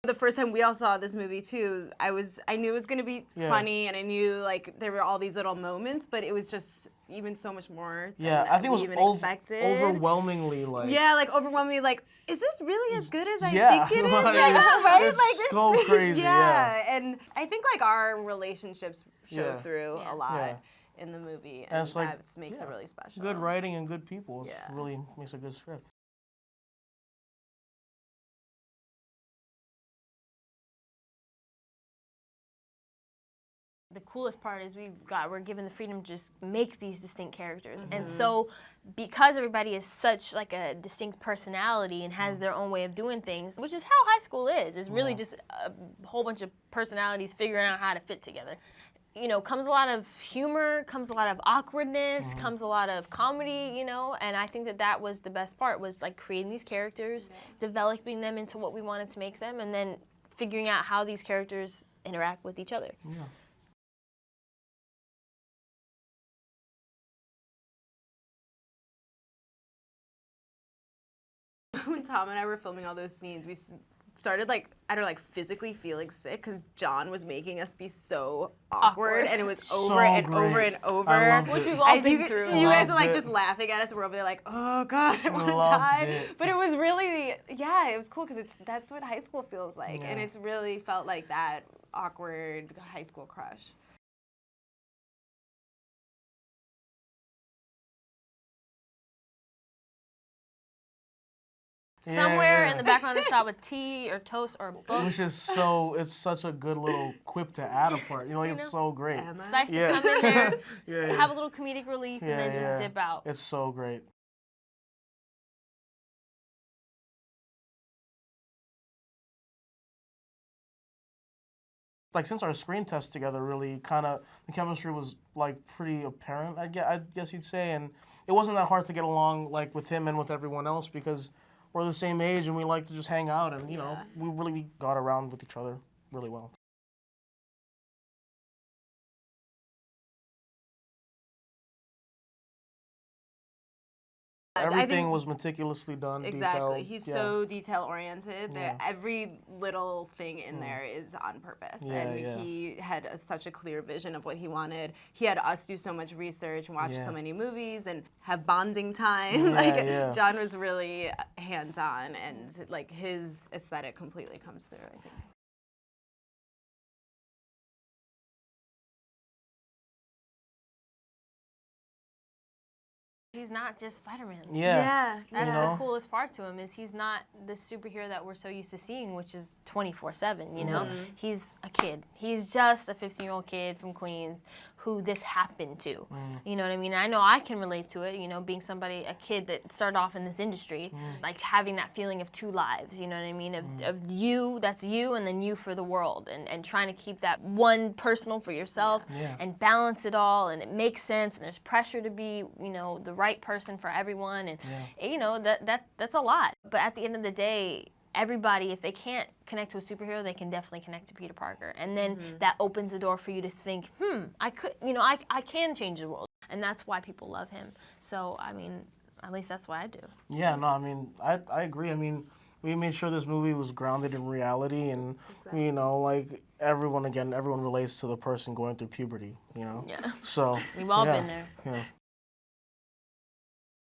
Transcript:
The first time we all saw this movie too, I knew it was gonna be funny, and I knew like there were all these little moments, but it was just even so much more than I think it was even expected. overwhelmingly like. Yeah, like overwhelmingly like, is this really as good as I think it is? Like, right? It's like, so crazy. And I think like our relationships show through a lot. Yeah. In the movie, and it's that makes it really special. Good writing and good people. It really makes a good script. The coolest part is we're given the freedom to just make these distinct characters. And so because everybody is such like a distinct personality and has their own way of doing things, which is how high school is really just a whole bunch of personalities figuring out how to fit together. You know, comes a lot of humor, comes a lot of awkwardness, comes a lot of comedy, you know, and I think that was the best part, was like creating these characters, developing them into what we wanted to make them, and then figuring out how these characters interact with each other. Yeah. When Tom and I were filming all those scenes, we started like, I don't know, like physically feeling sick because John was making us be so awkward. And it was over and over and over. Which we've all been through. You guys are like just laughing at us. We're over there like, oh God, I want to die. But it was really, it was cool because that's what high school feels like. And it's really felt like that awkward high school crush. Somewhere in the background of the shot with tea or toast or a book. Which is it's such a good little quip to add a part. You know, like, it's so great. It's nice to come in there, have a little comedic relief, and then just dip out. It's so great. Like, since our screen test together, really kind of, the chemistry was like pretty apparent, I guess you'd say, and it wasn't that hard to get along like with him and with everyone else because we're the same age and we like to just hang out, and you know, we really got around with each other really well. Everything was meticulously done, Exactly. detailed. He's so detail-oriented that every little thing in there is on purpose. And he had such a clear vision of what he wanted. He had us do so much research and watch so many movies and have bonding time. John was really hands-on, and like his aesthetic completely comes through, I think. He's not just Spider-Man. That's the coolest part to him, is he's not the superhero that we're so used to seeing, which is 24/7, you know? He's a kid. He's just a 15-year-old kid from Queens who this happened to. You know what I mean? I know I can relate to it, you know, being a kid that started off in this industry, like having that feeling of two lives, you know what I mean? Of you, that's you, and then you for the world, and trying to keep that one personal for yourself and balance it all, and it makes sense, and there's pressure to be, you know, the right person for everyone, and you know, that's a lot. But at the end of the day, everybody, if they can't connect to a superhero, they can definitely connect to Peter Parker. And then that opens the door for you to think, I could, you know, I can change the world. And that's why people love him. So, I mean, at least that's why I do. Yeah, no, I mean, I agree. I mean, we made sure this movie was grounded in reality, and, you know, like, everyone relates to the person going through puberty, you know? Yeah. So, we've all been there. Yeah.